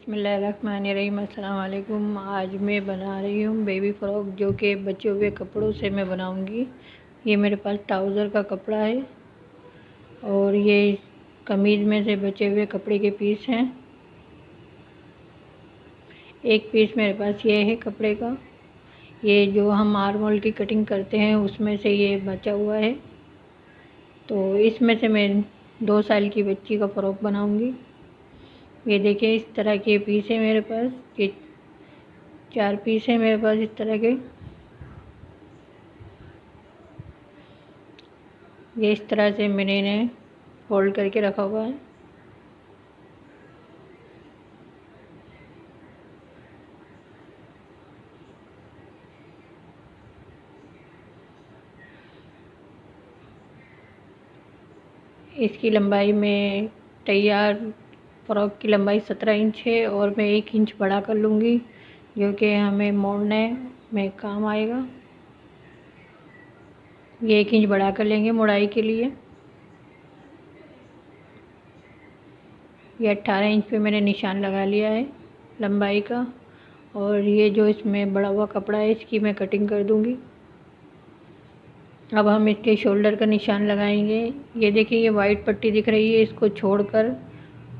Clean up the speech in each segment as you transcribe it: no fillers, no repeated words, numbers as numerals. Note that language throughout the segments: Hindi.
बिस्मिल्लाहिर्रहमानिर्रहीम। अस्सलाम वालेकुम। आज मैं बना रही हूँ बेबी फ़्रॉक, जो कि बचे हुए कपड़ों से मैं बनाऊँगी। ये मेरे पास ट्राउज़र का कपड़ा है और ये कमीज़ में से बचे हुए कपड़े के पीस हैं। एक पीस मेरे पास ये है कपड़े का। ये जो हम आर्म होल की कटिंग करते हैं उसमें से ये बचा हुआ है। तो इसमें से मैं 2 साल की बच्ची का फ़्रॉक बनाऊँगी। ये देखिए, इस तरह के पीस है मेरे पास। ये 4 पीस है मेरे पास इस तरह के। ये इस तरह से मैंने इन्हें फोल्ड करके रखा हुआ है। इसकी लंबाई में तैयार फ़्रॉक की लंबाई 17 इंच है और मैं 1 इंच बड़ा कर लूँगी, जो कि हमें मोड़ने में काम आएगा। ये 1 इंच बड़ा कर लेंगे मोड़ाई के लिए। ये 18 इंच पे मैंने निशान लगा लिया है लंबाई का। और ये जो इसमें बड़ा हुआ कपड़ा है, इसकी मैं कटिंग कर दूँगी। अब हम इसके शोल्डर का निशान लगाएंगे। ये देखिए, ये वाइट पट्टी दिख रही है, इसको छोड़कर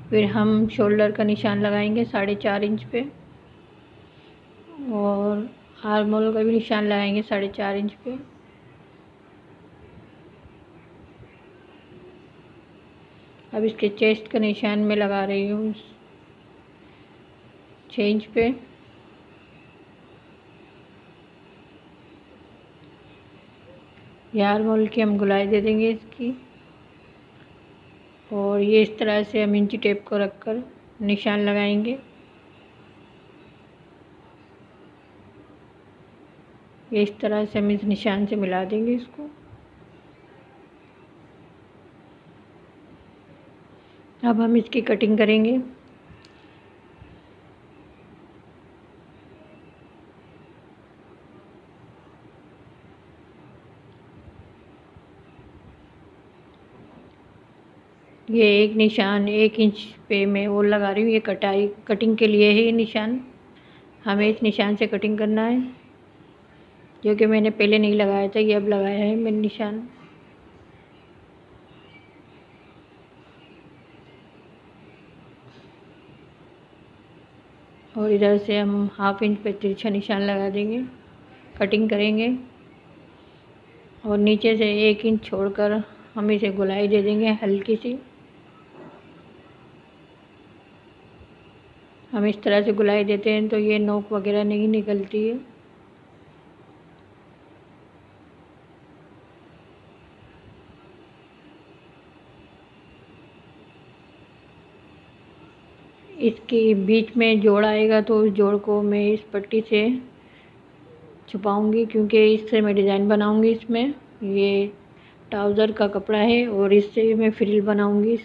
फिर हम शोल्डर का निशान लगाएंगे 4.5 इंच पे, और आर्म होल का भी निशान लगाएंगे 4.5 इंच पे। अब इसके चेस्ट का निशान मैं लगा रही हूँ 6 इंच पे। ये आर्म होल की हम गुलाई दे देंगे इसकी, और ये इस तरह से हम इंची टेप को रखकर निशान लगाएंगे। ये इस तरह से हम इस निशान से मिला देंगे इसको। अब हम इसकी कटिंग करेंगे। ये एक निशान 1 इंच पे मैं और लगा रही हूँ। ये कटिंग के लिए है ये निशान। हमें इस निशान से कटिंग करना है, जो कि मैंने पहले नहीं लगाया था, ये अब लगाया है मैंने निशान। और इधर से हम 1/2 इंच पे तिरछा निशान लगा देंगे, कटिंग करेंगे। और नीचे से 1 इंच छोड़कर हम इसे गोलाई दे देंगे हल्की सी। हम इस तरह से गोलाई देते हैं तो ये नोक वगैरह नहीं निकलती है। इसके बीच में जोड़ आएगा तो उस जोड़ को मैं इस पट्टी से छुपाऊंगी, क्योंकि इससे मैं डिज़ाइन बनाऊंगी। इसमें ये ट्राउज़र का कपड़ा है और इससे मैं फ्रिल बनाऊंगी।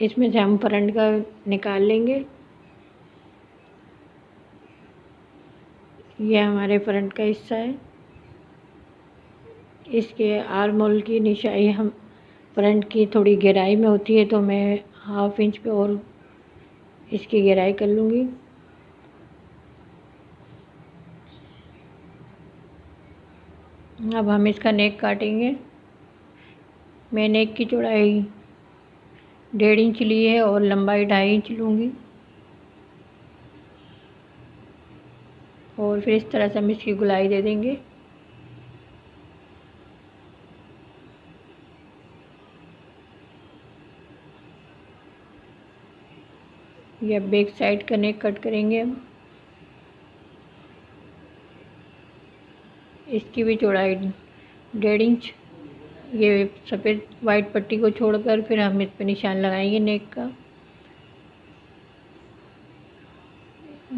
इसमें से हम फ्रंट का निकाल लेंगे। ये हमारे फ्रंट का हिस्सा है। इसके आर्म होल की निशाई हम फ्रंट की थोड़ी गहराई में होती है, तो मैं 1/2 इंच पे और इसकी गहराई कर लूँगी। अब हम इसका नेक काटेंगे। मैं नेक की चौड़ाई 1.5 इंच ली है और लंबाई 2.5 इंच लूँगी। और फिर इस तरह से हम इसकी गोलाई दे देंगे। ये बैक साइड का नेक कट करेंगे हम। इसकी भी चौड़ाई 1.5 इंच। ये सफ़ेद वाइट पट्टी को छोड़कर फिर हम इस पे निशान लगाएंगे नेक का।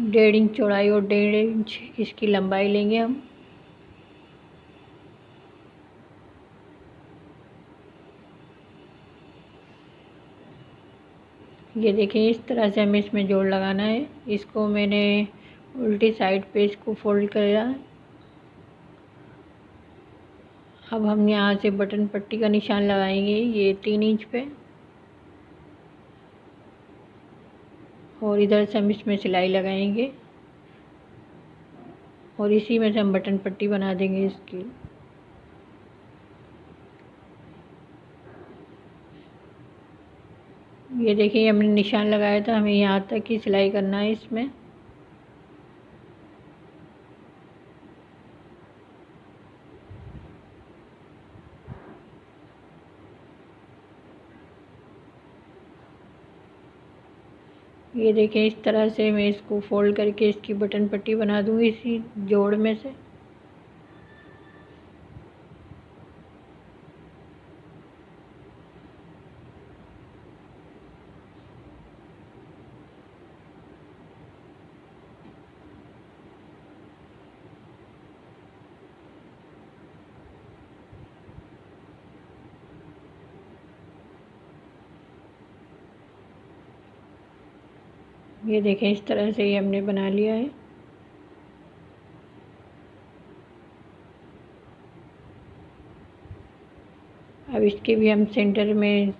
1.5 इंच चौड़ाई और 1.5 इंच इसकी लंबाई लेंगे हम। ये देखिए, इस तरह से हमें इसमें जोड़ लगाना है। इसको मैंने उल्टी साइड पे इसको फोल्ड किया। अब हम यहाँ से बटन पट्टी का निशान लगाएंगे, ये 3 इंच पे। और इधर से हम इसमें सिलाई लगाएंगे और इसी में से हम बटन पट्टी बना देंगे इसकी। ये देखिए हमने निशान लगाया था, हमें यहाँ तक ही सिलाई करना है इसमें। ये देखें इस तरह से मैं इसको फोल्ड करके इसकी बटन पट्टी बना दूँगी इसी जोड़ में से। ये देखें इस तरह से ये हमने बना लिया है। अब इसके भी हम सेंटर में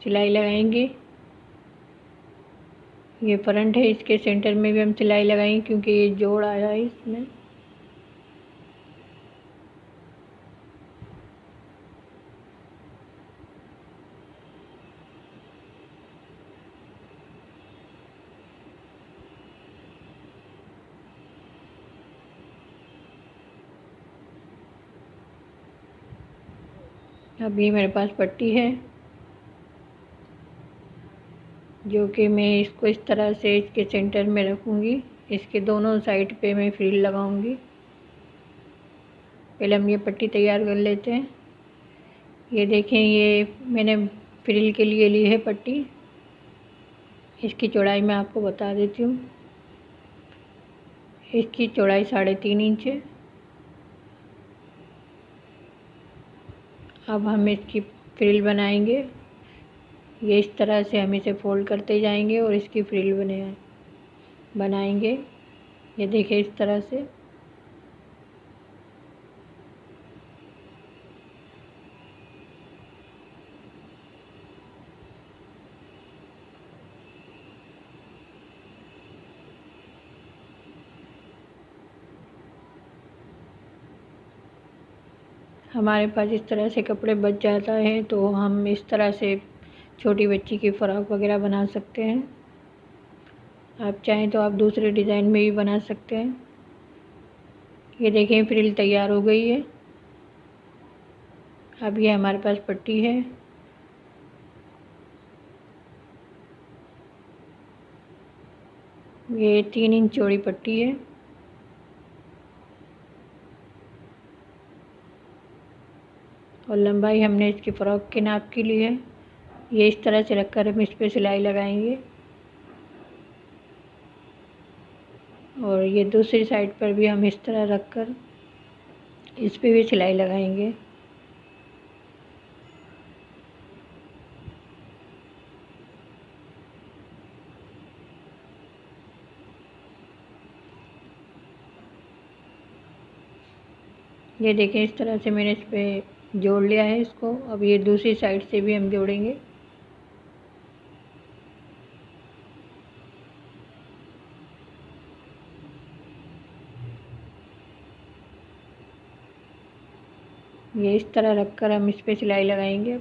सिलाई लगाएंगे। ये फ्रंट है, इसके सेंटर में भी हम सिलाई लगाएंगे क्योंकि ये जोड़ आया है इसमें। अब ये मेरे पास पट्टी है जो कि मैं इसको इस तरह से इसके सेंटर में रखूँगी। इसके दोनों साइड पे मैं फ्रिल लगाऊंगी। पहले हम ये पट्टी तैयार कर लेते हैं। ये देखें ये मैंने फ्रिल के लिए ली है पट्टी। इसकी चौड़ाई मैं आपको बता देती हूँ। इसकी चौड़ाई 3.5 इंच है। अब हम इसकी फ्रिल बनाएंगे। ये इस तरह से हम इसे फोल्ड करते जाएंगे और इसकी फ्रिल बनाएंगे। ये देखिए इस तरह से। हमारे पास इस तरह से कपड़े बच जाता है तो हम इस तरह से छोटी बच्ची की फ़्रॉक वगैरह बना सकते हैं। आप चाहें तो आप दूसरे डिज़ाइन में भी बना सकते हैं। ये देखें फ्रिल तैयार हो गई है। अब ये हमारे पास पट्टी है। ये 3 इंच चौड़ी पट्टी है। और लंबाई हमने इसकी फ़्रॉक के नाप की ली है। ये इस तरह से रखकर हम इस पर सिलाई लगाएंगे और ये दूसरी साइड पर भी हम इस तरह रखकर इस पे भी सिलाई लगाएंगे। ये देखें इस तरह से मैंने इस पे जोड़ लिया है इसको। अब ये दूसरी साइड से भी हम जोड़ेंगे। ये इस तरह रखकर हम इस पे सिलाई लगाएंगे।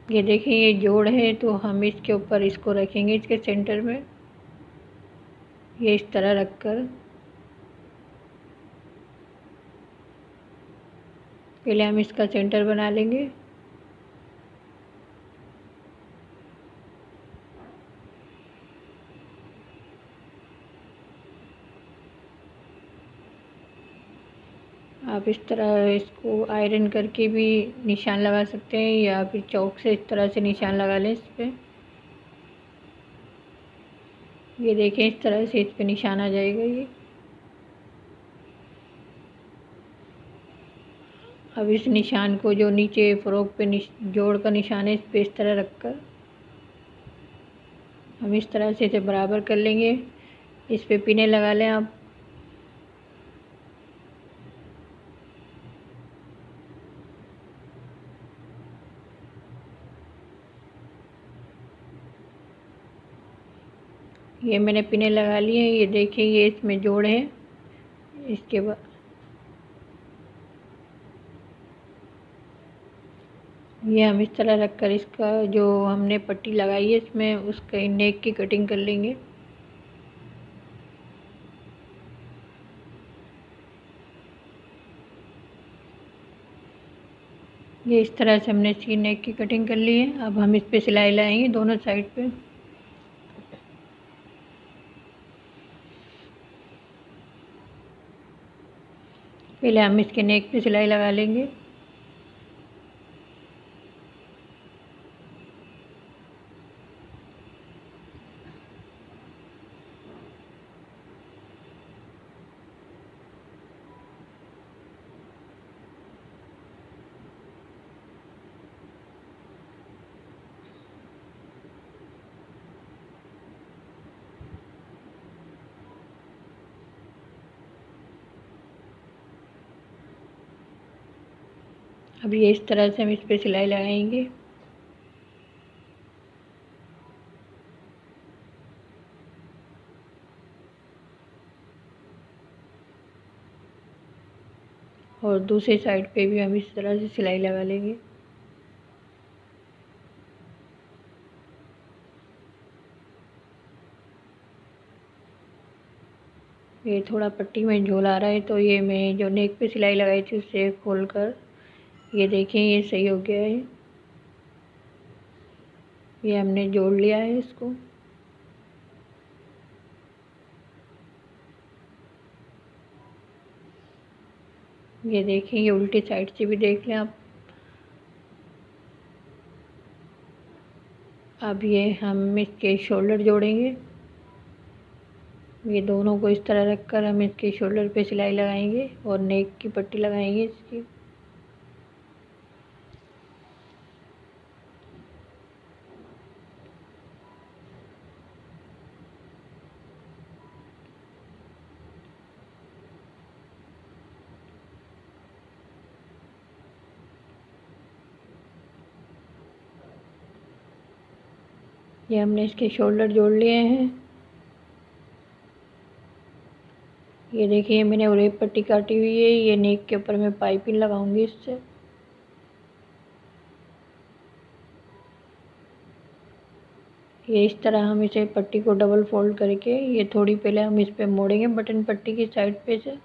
ये देखिए ये जोड़ है तो हम इसके ऊपर इसको रखेंगे इसके सेंटर में। ये इस तरह रखकर पहले हम इसका सेंटर बना लेंगे। आप इस तरह इसको आयरन करके भी निशान लगा सकते हैं या फिर चौक से इस तरह से निशान लगा लें इस पर। ये देखें इस तरह से इस पे निशान आ जाएगा। ये अब इस निशान को जो नीचे फ़्रॉक पे जोड़ का निशान है इस पे इस तरह रखकर हम इस तरह से इसे बराबर कर लेंगे। इस पे पिने लगा लें आप। ये मैंने पिने लगा लिए हैं। ये देखिए, ये इसमें जोड़ है। इसके बाद ये हम इस तरह रखकर इसका जो हमने पट्टी लगाई है इसमें उसके नेक की कटिंग कर लेंगे। ये इस तरह से हमने इसकी नेक की कटिंग कर ली है। अब हम इस पे सिलाई लगाएंगे दोनों साइड पे। पहले हम इसके नेक पे सिलाई लगा लेंगे। अब ये इस तरह से हम इस पे सिलाई लगाएंगे। और दूसरी साइड पे भी हम इस तरह से सिलाई लगा लेंगे। ये थोड़ा पट्टी में झोल आ रहा है, तो ये मैं जो नेक पे सिलाई लगाई थी उससे खोल कर, ये देखिए ये सही हो गया है। ये हमने जोड़ लिया है इसको। ये देखिए, ये उल्टी साइड से भी देख लें आप। अब ये हम इसके शोल्डर जोड़ेंगे। ये दोनों को इस तरह रखकर हम इसके शोल्डर पे सिलाई लगाएंगे और नेक की पट्टी लगाएंगे इसकी। ये हमने इसके शोल्डर जोड़ लिए हैं। ये देखिए, मैंने उरेप पट्टी काटी हुई है। ये नेक के ऊपर मैं पाइपिंग लगाऊंगी इससे। ये इस तरह हम इसे पट्टी को डबल फोल्ड करके ये थोड़ी पहले हम इस पे मोड़ेंगे बटन पट्टी की साइड पे से।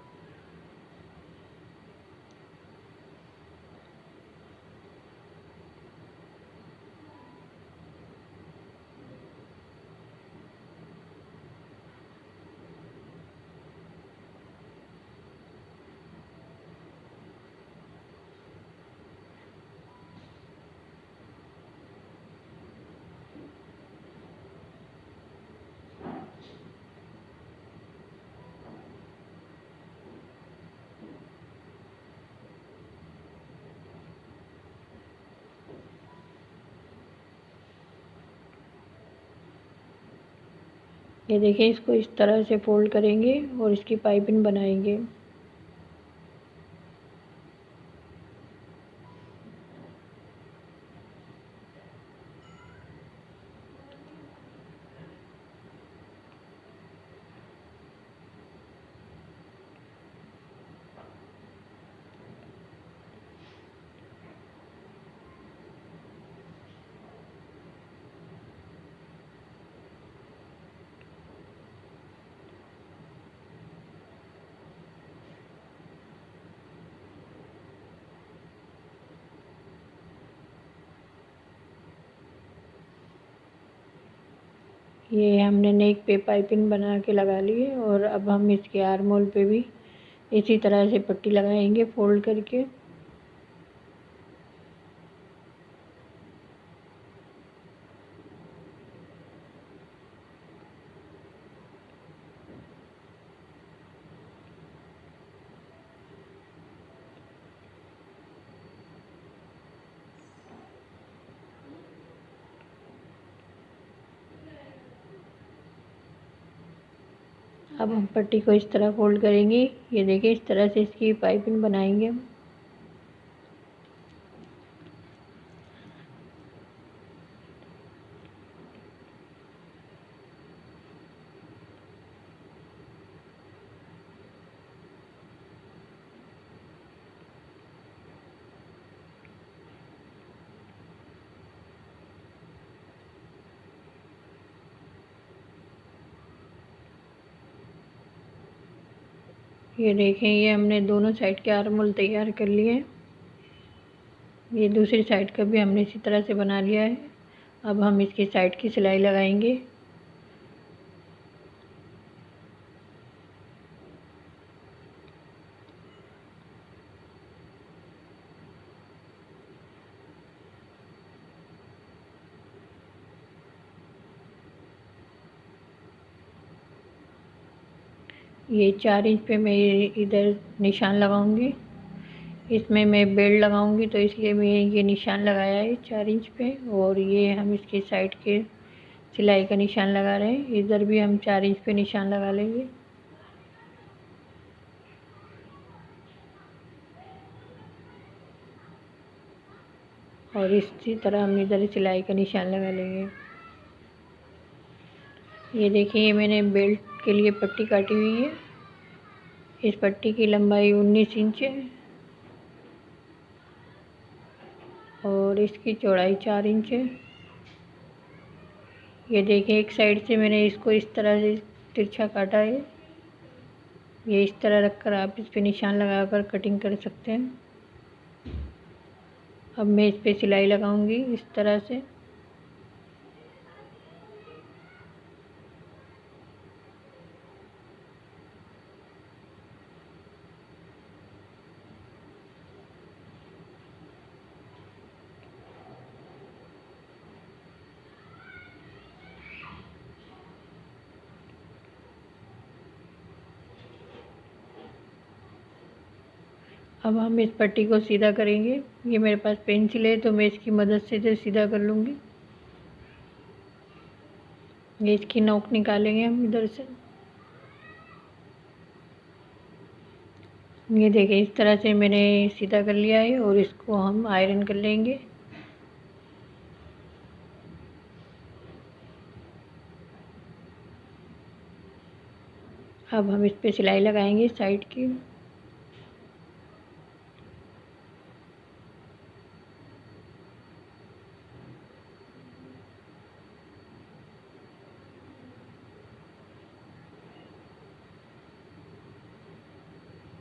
ये देखिए, इसको इस तरह से फोल्ड करेंगे और इसकी पाइपिंग बनाएंगे। ये हमने नेक पे पाइपिंग बना के लगा ली है और अब हम इसके आर्म होल पे भी इसी तरह से पट्टी लगाएंगे फोल्ड करके। अब हम पट्टी को इस तरह फोल्ड करेंगे। ये देखिए इस तरह से इसकी पाइपिंग बनाएंगे हम। ये देखें, ये हमने दोनों साइड के आर्म होल तैयार कर लिए हैं। ये दूसरी साइड का भी हमने इसी तरह से बना लिया है। अब हम इसकी साइड की सिलाई लगाएंगे। ये 4 इंच पे मैं इधर निशान लगाऊंगी। इसमें मैं बेल्ट लगाऊंगी तो इसलिए मैं ये निशान लगाया है 4 इंच पे। और ये हम इसके साइड के सिलाई का निशान लगा रहे हैं। इधर भी हम 4 इंच पे निशान लगा लेंगे। और इसी तरह हम इधर सिलाई का निशान लगा लेंगे। ये देखिए, ये मैंने बेल्ट के लिए पट्टी काटी हुई है। इस पट्टी की लंबाई 19 इंच है और इसकी चौड़ाई 4 इंच है। ये देखिए, एक साइड से मैंने इसको इस तरह से तिरछा काटा है। ये इस तरह रखकर आप इस पे निशान लगाकर कटिंग कर सकते हैं। अब मैं इस पे सिलाई लगाऊंगी इस तरह से। अब हम इस पट्टी को सीधा करेंगे। ये मेरे पास पेंसिल है तो मैं इसकी मदद से इसे सीधा कर लूँगी। ये इसकी नोक निकालेंगे हम इधर से। ये देखिए, इस तरह से मैंने सीधा कर लिया है और इसको हम आयरन कर लेंगे। अब हम इस पे सिलाई लगाएंगे साइड की।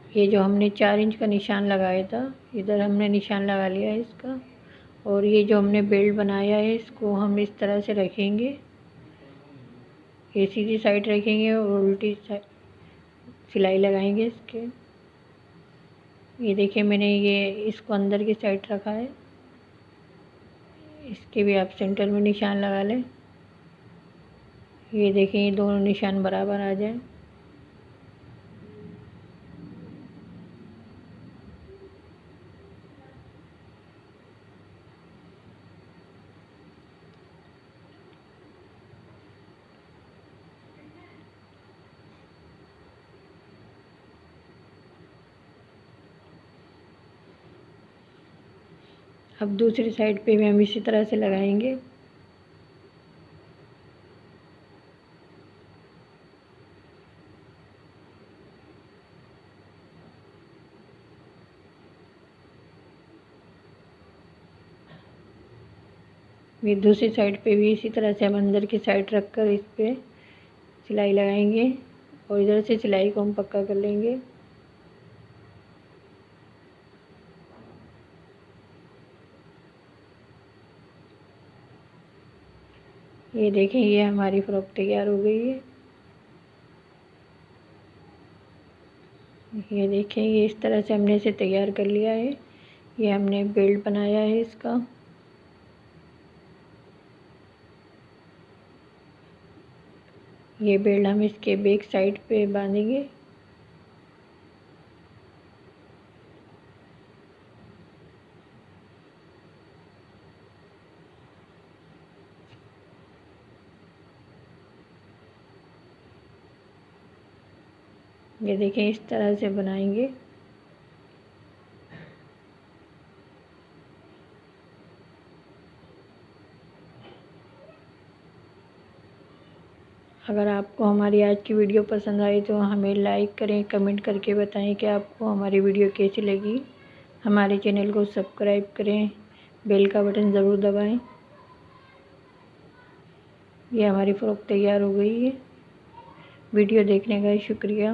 ये जो हमने 4 इंच का निशान लगाया था, इधर हमने निशान लगा लिया है इसका। और ये जो हमने बेल्ट बनाया है इसको हम इस तरह से रखेंगे। ये सीधी साइड रखेंगे और उल्टी साइड सिलाई लगाएंगे इसके। ये देखिए, मैंने ये इसको अंदर की साइड रखा है। इसके भी आप सेंटर में निशान लगा लें। ये देखिए, ये दोनों निशान बराबर आ जाए। अब दूसरी साइड पे भी हम इसी तरह से लगाएंगे। ये दूसरी साइड पे भी इसी तरह से हम अंदर की साइड रख कर इस पे सिलाई लगाएंगे और इधर से सिलाई को हम पक्का कर लेंगे। ये देखें, ये हमारी फ्रॉक तैयार हो गई है। ये देखें, ये इस तरह से हमने इसे तैयार कर लिया है। ये हमने बेल्ट बनाया है इसका। ये बेल्ट हम इसके बैक साइड पे बांधेंगे। ये देखें, इस तरह से बनाएंगे। अगर आपको हमारी आज की वीडियो पसंद आई तो हमें लाइक करें, कमेंट करके बताएं कि आपको हमारी वीडियो कैसी लगी। हमारे चैनल को सब्सक्राइब करें, बेल का बटन ज़रूर दबाएं। ये हमारी फ़्रॉक तैयार हो गई है। वीडियो देखने का शुक्रिया।